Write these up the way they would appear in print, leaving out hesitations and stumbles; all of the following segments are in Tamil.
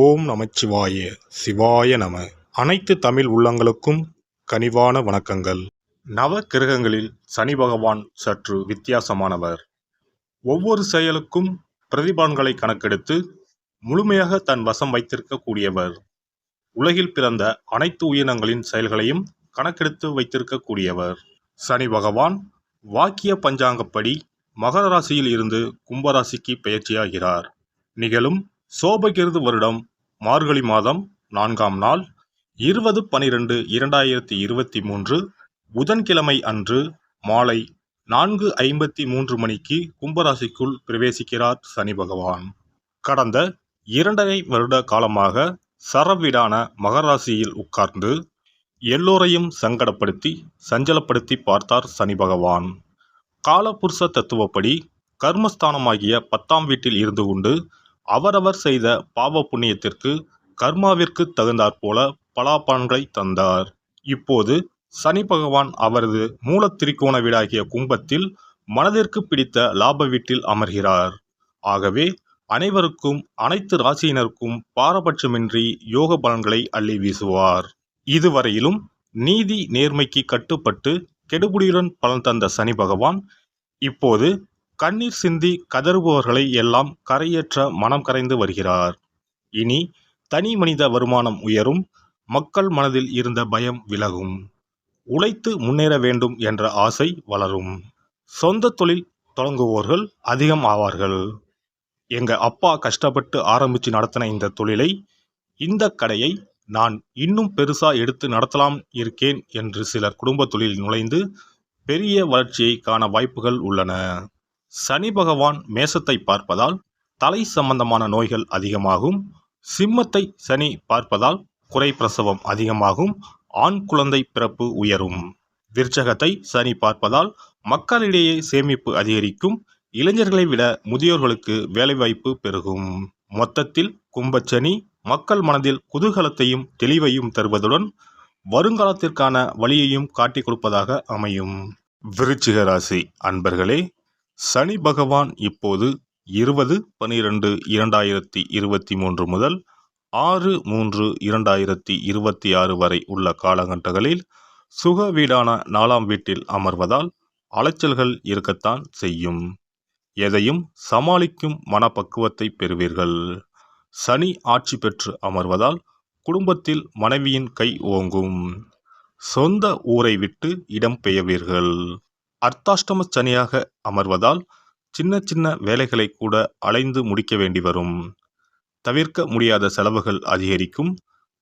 ஓம் நமச்சிவாய சிவாய நம. அனைத்து தமிழ் உள்ளங்களுக்கும் கனிவான வணக்கங்கள். நவ கிரகங்களில் சனி பகவான் சற்று வித்தியாசமானவர். ஒவ்வொரு செயலுக்கும் பிரதிபலன்களை கணக்கெடுத்து முழுமையாக தன் வசம் வைத்திருக்கக்கூடியவர். உலகில் பிறந்த அனைத்து உயிரினங்களின் செயல்களையும் கணக்கெடுத்து வைத்திருக்கக்கூடியவர். சனி பகவான் வாக்கிய பஞ்சாங்கப்படி மகர ராசியில் இருந்து கும்பராசிக்கு பெயர்ச்சியாகிறார். நிகழும் சோபகிருது வருடம் மார்கழி மாதம் 4ஆம் நாள் 20/12/2023 புதன்கிழமை அன்று மாலை 4:53 மணிக்கு கும்பராசிக்குள் பிரவேசிக்கிறார் சனி பகவான். கடந்த 2.5 வருட காலமாக சரவீடான மகராசியில் உட்கார்ந்து எல்லோரையும் சங்கடப்படுத்தி சஞ்சலப்படுத்தி பார்த்தார் சனி பகவான். காலபுருஷ தத்துவப்படி கர்மஸ்தானமாகிய 10ஆம் வீட்டில் இருந்து கொண்டு அவரவர் செய்த பாவ புண்ணியத்திற்கு கர்மாவிற்கு தகுந்தாற்போல பலாபலன்களை தந்தார். இப்போது சனி பகவான் அவரது மூல திரிகோண வீடாகிய கும்பத்தில் மனதிற்கு பிடித்த லாப வீட்டில் அமர்கிறார். ஆகவே அனைவருக்கும் அனைத்து ராசியினருக்கும் பாரபட்சமின்றி யோக பலன்களை அள்ளி வீசுவார். இதுவரையிலும் நீதி நேர்மைக்கு கட்டுப்பட்டு கெடுபுடியுடன் பலன் தந்த சனி பகவான் இப்போது கண்ணீர் சிந்தி கதறுபவர்களை எல்லாம் கரையேற்ற மனம் கரைந்து வருகிறார். இனி தனி மனித வருமானம் உயரும், மக்கள் மனதில் இருந்த பயம் விலகும், உழைத்து முன்னேற வேண்டும் என்ற ஆசை வளரும், சொந்த தொழில் தொடங்குவோர்கள் அதிகம் ஆவார்கள். எங்க அப்பா கஷ்டப்பட்டு ஆரம்பித்து நடத்தின இந்த தொழிலை, இந்த கடையை நான் இன்னும் பெருசா எடுத்து நடத்தலாம் இருக்கேன் என்று சிலர் குடும்ப தொழில் நுழைந்து பெரிய வளர்ச்சியை காண வாய்ப்புகள் உள்ளன. சனி பகவான் மேசத்தை பார்ப்பதால் தலை சம்பந்தமான நோய்கள் அதிகமாகும். சிம்மத்தை சனி பார்ப்பதால் குறை பிரசவம் அதிகமாகும், ஆண் குழந்தை பிறப்பு உயரும். விருச்சகத்தை சனி பார்ப்பதால் மக்களிடையே சேமிப்பு அதிகரிக்கும், இளைஞர்களை விட முதியோர்களுக்கு வேலைவாய்ப்பு பெருகும். மொத்தத்தில் கும்பச்சனி மக்கள் மனதில் குதூகலத்தையும் தெளிவையும் தருவதுடன் வருங்காலத்திற்கான வழியையும் காட்டிக் கொடுப்பதாக அமையும். விருச்சிக ராசி அன்பர்களே, சனி பகவான் இப்போது 20/12/2023 முதல் 6/3/2026 வரை உள்ள காலகட்டங்களில் சுக வீடான 4ஆம் வீட்டில் அமர்வதால் அலைச்சல்கள் இருக்கத்தான் செய்யும். எதையும் சமாளிக்கும் மனப்பக்குவத்தை பெறுவீர்கள். சனி ஆட்சி பெற்று அமர்வதால் குடும்பத்தில் மனைவியின் கை ஓங்கும். சொந்த ஊரை விட்டு இடம் பெயர்வீர்கள். அர்த்தாஷ்டம சனியாக அமர்வதால் சின்ன சின்ன வேலைகளை கூட அலைந்து முடிக்க வேண்டி வரும். தவிர்க்க முடியாத செலவுகள் அதிகரிக்கும்.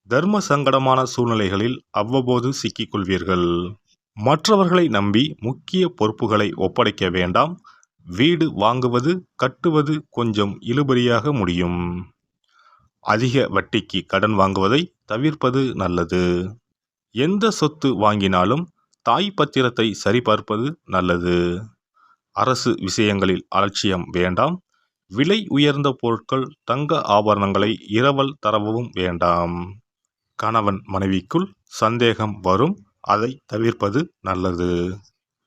தர்ம சங்கடமான சூழ்நிலைகளில் அவ்வப்போது சிக்கிக்கொள்வீர்கள். மற்றவர்களை நம்பி முக்கிய பொறுப்புகளை ஒப்படைக்க வேண்டாம். வீடு வாங்குவது கட்டுவது கொஞ்சம் இழுபறியாக முடியும். அதிக வட்டிக்கு கடன் வாங்குவதை தவிர்ப்பது நல்லது. எந்த சொத்து வாங்கினாலும் தாய் பத்திரத்தை சரிபார்ப்பது நல்லது. அரசு விஷயங்களில் அலட்சியம் வேண்டாம். விலை உயர்ந்த பொருட்கள் தங்க ஆபரணங்களை இரவல் தரவும் வேண்டாம். கணவன் மனைவிக்குள் சந்தேகம் வரும், அதை தவிர்ப்பது நல்லது.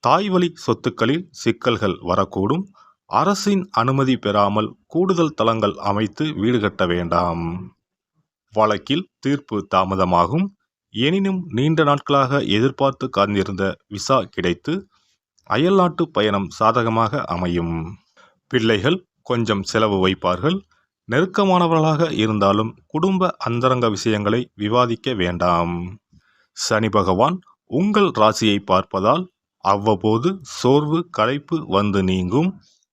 தாய்வழி சொத்துக்களில் சிக்கல்கள் வரக்கூடும். அரசின் அனுமதி பெறாமல் கூடுதல் தளங்கள் அமைத்து வீடு கட்ட வேண்டாம். வழக்கில் தீர்ப்பு தாமதமாகும். எனினும் நீண்ட நாட்களாக எதிர்பார்த்து காத்திருந்த விசா கிடைத்து அயல்நாட்டு பயணம் சாதகமாக அமையும். பிள்ளைகள் கொஞ்சம் செலவு வைப்பார்கள். நெருக்கமானவர்களாக இருந்தாலும் குடும்ப அந்தரங்க விஷயங்களை விவாதிக்க வேண்டாம். சனி பகவான் உங்கள் ராசியை பார்ப்பதால் அவ்வப்போது சோர்வு களைப்பு வந்து நீங்கும்.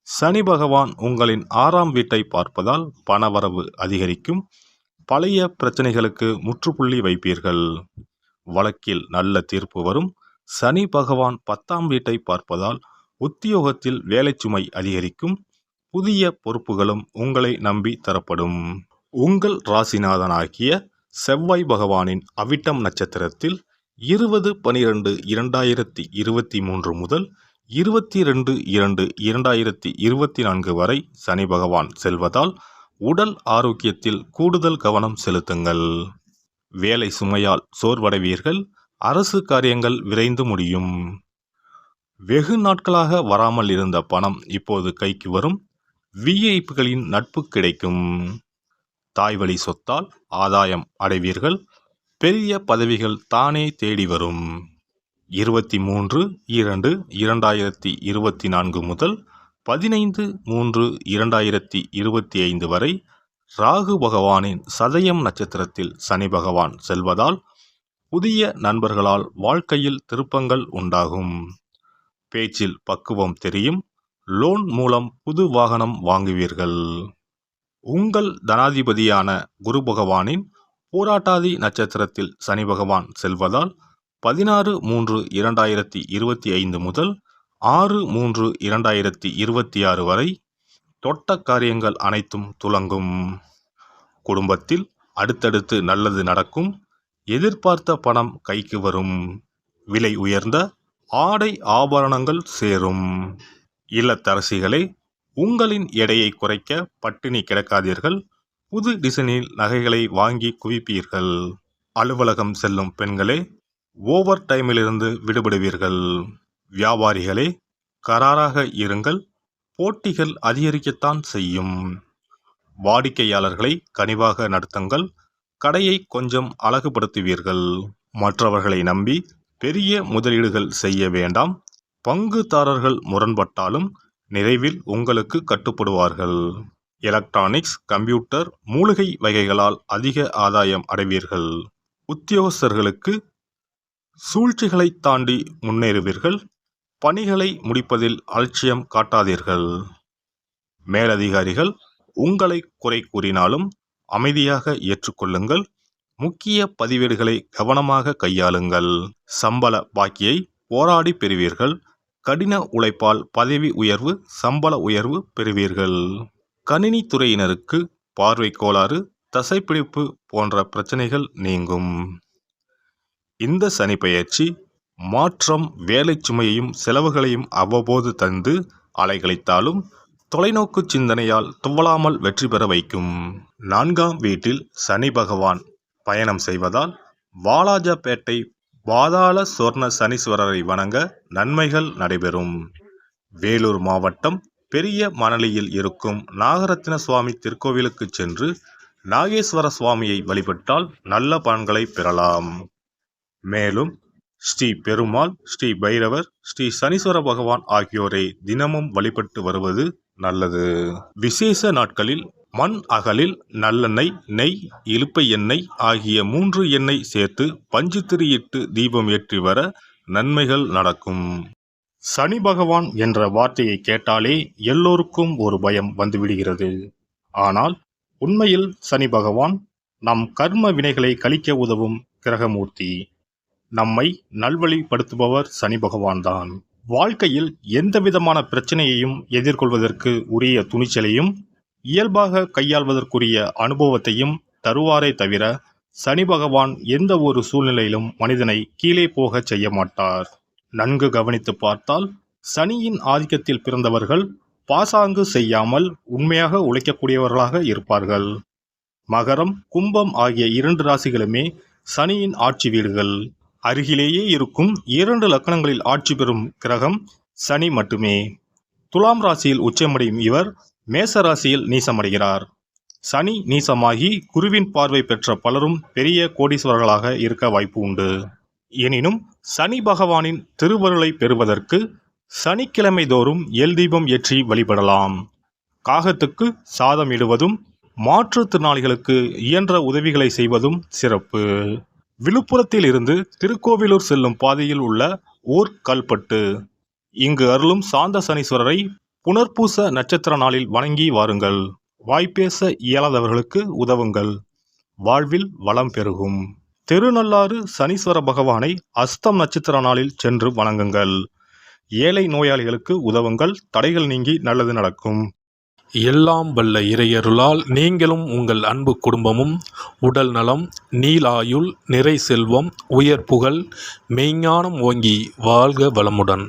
சனி பகவான் உங்களின் 6ஆம் வீட்டை பார்ப்பதால் பணவரவு அதிகரிக்கும். பழைய பிரச்சனைகளுக்கு முற்றுப்புள்ளி வைப்பீர்கள். வழக்கில் நல்ல தீர்ப்பு வரும். சனி பகவான் 10ஆம் வீட்டை பார்ப்பதால் உத்தியோகத்தில் வேலை சுமை அதிகரிக்கும். புதிய பொறுப்புகளும் உங்களை நம்பி தரப்படும். உங்கள் ராசிநாதனாகிய செவ்வாய் பகவானின் அவிட்டம் நட்சத்திரத்தில் 20/12/2023 முதல் 22/2/2024 வரை சனி பகவான் செல்வதால் உடல் ஆரோக்கியத்தில் கூடுதல் கவனம் செலுத்துங்கள். வேலை சுமையால் சோர்வடைவீர்கள். அரசு காரியங்கள் விரைந்து முடியும். வெகு நாட்களாக வராமல் இருந்த பணம் இப்போது கைக்கு வரும். விஐபிகளின் நட்பு கிடைக்கும். தாய்வழி சொத்தால் ஆதாயம் அடைவீர்கள். பெரிய பதவிகள் தானே தேடி வரும். 23/2/2024 முதல் 15/3/2025 வரை ராகு பகவானின் சதயம் நட்சத்திரத்தில் சனி பகவான் செல்வதால் புதிய நண்பர்களால் வாழ்க்கையில் திருப்பங்கள் உண்டாகும். பேச்சில் பக்குவம் தெரியும். லோன் மூலம் புது வாகனம் வாங்குவீர்கள். உங்கள் தனாதிபதியான குரு பகவானின் பூராட்டாதி நட்சத்திரத்தில் சனி பகவான் செல்வதால் 16/3/2025 முதல் 6/3/2026 வரை தொட்ட காரியங்கள் அனைத்தும் துலங்கும். குடும்பத்தில் அடுத்தடுத்து நல்லது நடக்கும். எதிர்பார்த்த பணம் கைக்கு வரும். விலை உயர்ந்த ஆடை ஆபரணங்கள் சேரும். இல்லத்தரசிகளே, உங்களின் எடையை குறைக்க பட்டினி கிடக்காதீர்கள். புது டிசைனில் நகைகளை வாங்கி குவிப்பீர்கள். அலுவலகம் செல்லும் பெண்களே, ஓவர் டைமிலிருந்து விடுபடுவீர்கள். வியாபாரிகளே, கராராக இருங்கள். போட்டிகள் அதிகரிக்கத்தான் செய்யும். வாடிக்கையாளர்களை கனிவாக நடத்துங்கள். கடையை கொஞ்சம் அழகுபடுத்துவீர்கள். மற்றவர்களை நம்பி பெரிய முதலீடுகள் செய்ய வேண்டாம். பங்குதாரர்கள் முரண்பட்டாலும் நிறைவில் உங்களுக்கு கட்டுப்படுவார்கள். எலக்ட்ரானிக்ஸ், கம்ப்யூட்டர், மூலிகை வகைகளால் அதிக ஆதாயம் அடைவீர்கள். உத்தியோகஸ்தர்களுக்கு சூழ்ச்சிகளை தாண்டி முன்னேறுவீர்கள். பணிகளை முடிப்பதில் அலட்சியம் காட்டாதீர்கள். மேலதிகாரிகள் உங்களை குறை கூறினாலும் அமைதியாக ஏற்றுக்கொள்ளுங்கள். முக்கிய பதிவேடுகளை கவனமாக கையாளுங்கள். சம்பள பாக்கியை போராடி பெறுவீர்கள். கடின உழைப்பால் பதவி உயர்வு, சம்பள உயர்வு பெறுவீர்கள். கணினி துறையினருக்கு பார்வை கோளாறு, தசைப்பிடிப்பு போன்ற பிரச்சனைகள் நீங்கும். இந்த சனி பெயர்ச்சி மாற்றம் வேலை சுமையையும் செலவுகளையும் அவ்வப்போது தந்து அலைகழித்தாலும் தொலைநோக்கு சிந்தனையால் துவளாமல் வெற்றி பெற வைக்கும். 4ஆம் வீட்டில் சனி பகவான் பயணம் செய்வதால் வாலாஜாபேட்டை பாதாள சொர்ண சனீஸ்வரரை வணங்க நன்மைகள் நடைபெறும். வேலூர் மாவட்டம் பெரிய மணலியில் இருக்கும் நாகரத்தின சுவாமி திருக்கோவிலுக்கு சென்று நாகேஸ்வர சுவாமியை வழிபட்டால் நல்ல பலன்களை பெறலாம். மேலும் ஸ்ரீ பெருமாள், ஸ்ரீ பைரவர், ஸ்ரீ சனீஸ்வர பகவான் ஆகியோரை தினமும் வழிபட்டு வருவது நல்லது. விசேஷ நாட்களில் மண் அகலில் நல்லெண்ணெய், நெய், இலுப்பை எண்ணெய் ஆகிய 3 எண்ணெய் சேர்த்து பஞ்சுத்திரியிட்டு தீபம் ஏற்றி வர நன்மைகள் நடக்கும். சனி பகவான் என்ற வார்த்தையை கேட்டாலே எல்லோருக்கும் ஒரு பயம் வந்துவிடுகிறது. ஆனால் உண்மையில் சனி பகவான் நம் கர்ம வினைகளை கழிக்க உதவும் கிரகமூர்த்தி. நம்மை நல்வழிப்படுத்துபவர் சனி பகவான் தான். வாழ்க்கையில் எந்த விதமான பிரச்சனையையும் எதிர்கொள்வதற்கு உரிய துணிச்சலையும் இயல்பாக கையாள்வதற்குரிய அனுபவத்தையும் தருவாரே தவிர சனி பகவான் எந்த ஒரு சூழ்நிலையிலும் மனிதனை கீழே போக செய்ய மாட்டார். நன்கு கவனித்து பார்த்தால் சனியின் ஆதிக்கத்தில் பிறந்தவர்கள் பாசாங்கு செய்யாமல் உண்மையாக உழைக்கக்கூடியவர்களாக இருப்பார்கள். மகரம், கும்பம் ஆகிய 2 ராசிகளுமே சனியின் ஆட்சி வீடுகள். அருகிலேயே இருக்கும் 2 லக்னங்களில் ஆட்சி பெறும் கிரகம் சனி மட்டுமே. துலாம் ராசியில் உச்சமடையும் இவர் மேச ராசியில் நீசமடைகிறார். சனி நீசமாகி குருவின் பார்வை பெற்ற பலரும் பெரிய கோடீஸ்வரர்களாக இருக்க வாய்ப்பு உண்டு. எனினும் சனி பகவானின் திருவருளை பெறுவதற்கு சனிக்கிழமை தோறும் எல் தீபம் ஏற்றி வழிபடலாம். காகத்துக்கு சாதம் இடுவதும் மாற்றுத்திறனாளிகளுக்கு இயன்ற உதவிகளை செய்வதும் சிறப்பு. விழுப்புரத்தில் இருந்து திருக்கோவிலூர் செல்லும் பாதையில் உள்ள ஊர் கல்பட்டு. இங்கு அருளும் சாந்த சனீஸ்வரரை புனர்பூச நட்சத்திர நாளில் வணங்கி வாருங்கள். வாய்ப்பேச இயலாதவர்களுக்கு உதவுங்கள். வாழ்வில் வளம் பெருகும். திருநள்ளாறு சனீஸ்வர பகவானை அஸ்தம் நட்சத்திர நாளில் சென்று வணங்குங்கள். ஏழை நோயாளிகளுக்கு உதவுங்கள். தடைகள் நீங்கி நல்லது நடக்கும். எல்லாம் வல்ல இறையருளால் நீங்களும் உங்கள் அன்பு குடும்பமும் உடல் நலம், நீலாயுள், நிறை செல்வம், உயர் புகழ், மெய்ஞானம் ஓங்கி வாழ்க வளமுடன்.